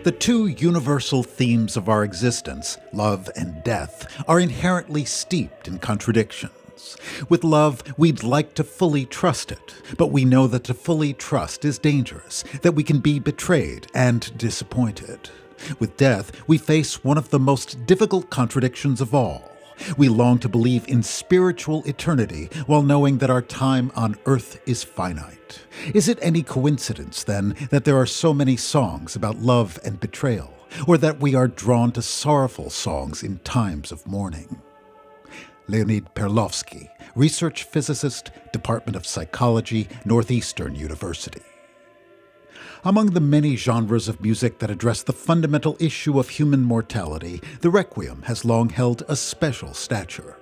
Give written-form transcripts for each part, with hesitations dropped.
The two universal themes of our existence, love and death, are inherently steeped in contradictions. With love, we'd like to fully trust it, but we know that to fully trust is dangerous, that we can be betrayed and disappointed. With death, we face one of the most difficult contradictions of all. We long to believe in spiritual eternity while knowing that our time on earth is finite. Is it any coincidence, then, that there are so many songs about love and betrayal, or that we are drawn to sorrowful songs in times of mourning? Leonid Perlovsky, research physicist, Department of Psychology, Northeastern University. Among the many genres of music that address the fundamental issue of human mortality, the Requiem has long held a special stature.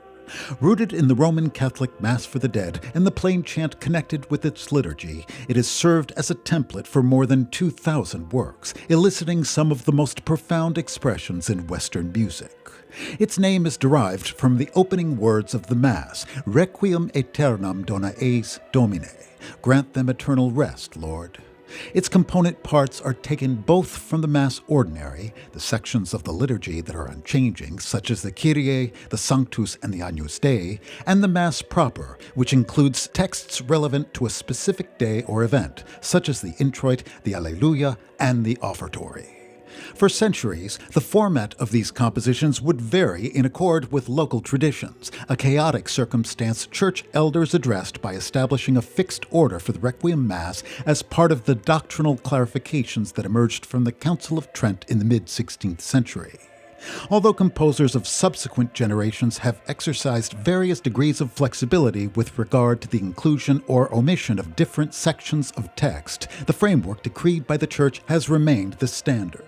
Rooted in the Roman Catholic Mass for the Dead and the plain chant connected with its liturgy, it has served as a template for more than 2,000 works, eliciting some of the most profound expressions in Western music. Its name is derived from the opening words of the Mass, Requiem aeternam dona eis Domine, grant them eternal rest, Lord. Its component parts are taken both from the Mass Ordinary, the sections of the liturgy that are unchanging, such as the Kyrie, the Sanctus, and the Agnus Dei, and the Mass proper, which includes texts relevant to a specific day or event, such as the Introit, the Alleluia, and the Offertory. For centuries, the format of these compositions would vary in accord with local traditions, a chaotic circumstance church elders addressed by establishing a fixed order for the Requiem Mass as part of the doctrinal clarifications that emerged from the Council of Trent in the mid-16th century. Although composers of subsequent generations have exercised various degrees of flexibility with regard to the inclusion or omission of different sections of text, the framework decreed by the Church has remained the standard.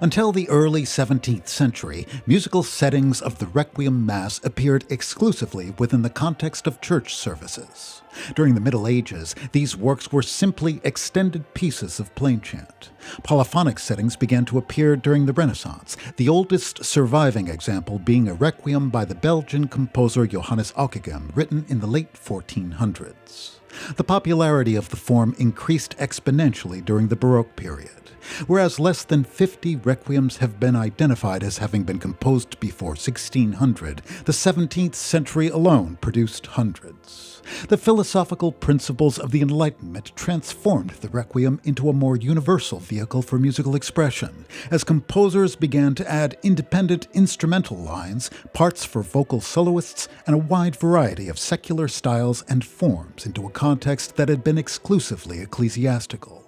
Until the early 17th century, musical settings of the Requiem Mass appeared exclusively within the context of church services. During the Middle Ages, these works were simply extended pieces of plain chant. Polyphonic settings began to appear during the Renaissance, the oldest surviving example being a requiem by the Belgian composer Johannes Ockeghem, written in the late 1400s. The popularity of the form increased exponentially during the Baroque period. Whereas less than 50 requiems have been identified as having been composed before 1600, the 17th century alone produced hundreds. The philosophical principles of the Enlightenment transformed the Requiem into a more universal vehicle for musical expression, as composers began to add independent instrumental lines, parts for vocal soloists, and a wide variety of secular styles and forms into a context that had been exclusively ecclesiastical.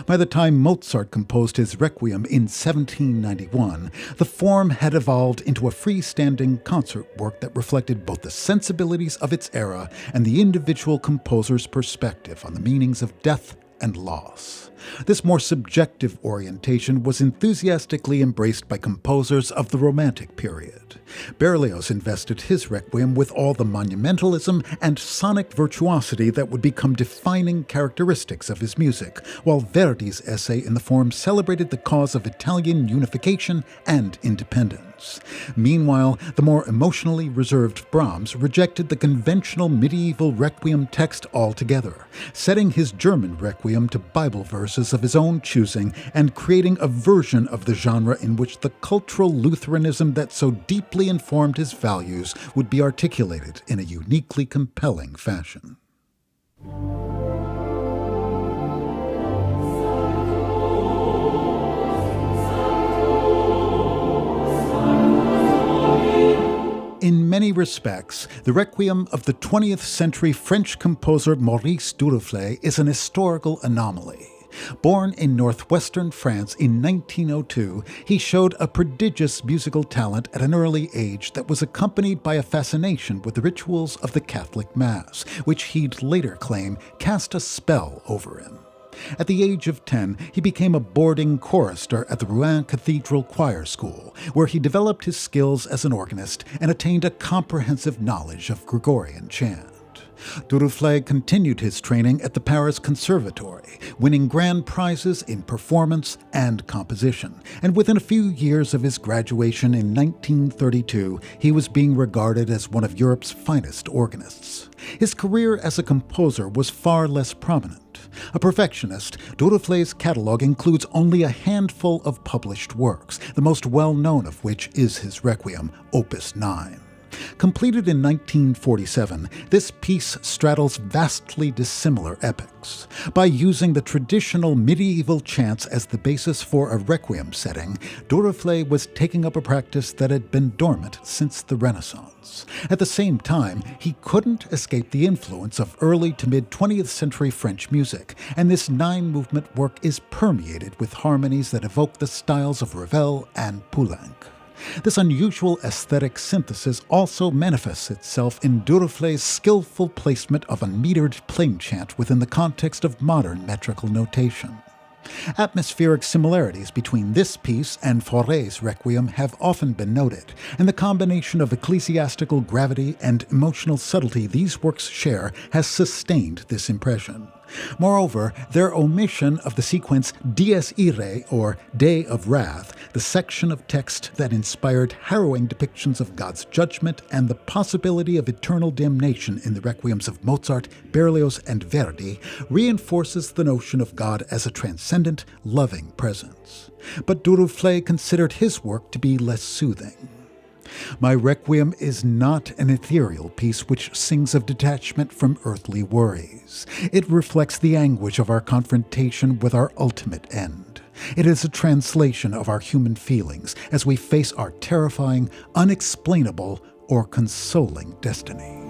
By the time Mozart composed his Requiem in 1791, the form had evolved into a freestanding concert work that reflected both the sensibilities of its era and the individual composer's perspective on the meanings of death and loss. This more subjective orientation was enthusiastically embraced by composers of the Romantic period. Berlioz invested his Requiem with all the monumentalism and sonic virtuosity that would become defining characteristics of his music, while Verdi's essay in the form celebrated the cause of Italian unification and independence. Meanwhile, the more emotionally reserved Brahms rejected the conventional medieval Requiem text altogether, setting his German Requiem to Bible verses of his own choosing and creating a version of the genre in which the cultural Lutheranism that so deeply informed his values would be articulated in a uniquely compelling fashion. In many respects, the Requiem of the 20th century French composer Maurice Durufle is an historical anomaly. Born in northwestern France in 1902, he showed a prodigious musical talent at an early age that was accompanied by a fascination with the rituals of the Catholic Mass, which he'd later claim cast a spell over him. At the age of 10, he became a boarding chorister at the Rouen Cathedral Choir School, where he developed his skills as an organist and attained a comprehensive knowledge of Gregorian chant. Duruflé continued his training at the Paris Conservatory, winning grand prizes in performance and composition, and within a few years of his graduation in 1932, he was being regarded as one of Europe's finest organists. His career as a composer was far less prominent. A perfectionist, Duruflé's catalog includes only a handful of published works, the most well-known of which is his Requiem, Opus 9. Completed in 1947, this piece straddles vastly dissimilar epics. By using the traditional medieval chants as the basis for a requiem setting, Duruflé was taking up a practice that had been dormant since the Renaissance. At the same time, he couldn't escape the influence of early to mid-20th century French music, and this 9-movement work is permeated with harmonies that evoke the styles of Ravel and Poulenc. This unusual aesthetic synthesis also manifests itself in Duruflé's skillful placement of a metered plain chant within the context of modern metrical notation. Atmospheric similarities between this piece and Fauré's Requiem have often been noted, and the combination of ecclesiastical gravity and emotional subtlety these works share has sustained this impression. Moreover, their omission of the sequence Dies Irae, or Day of Wrath, the section of text that inspired harrowing depictions of God's judgment and the possibility of eternal damnation in the requiems of Mozart, Berlioz, and Verdi, reinforces the notion of God as a transcendent, loving presence. But Duruflé considered his work to be less soothing. My Requiem is not an ethereal piece which sings of detachment from earthly worries. It reflects the anguish of our confrontation with our ultimate end. It is a translation of our human feelings as we face our terrifying, unexplainable, or consoling destiny.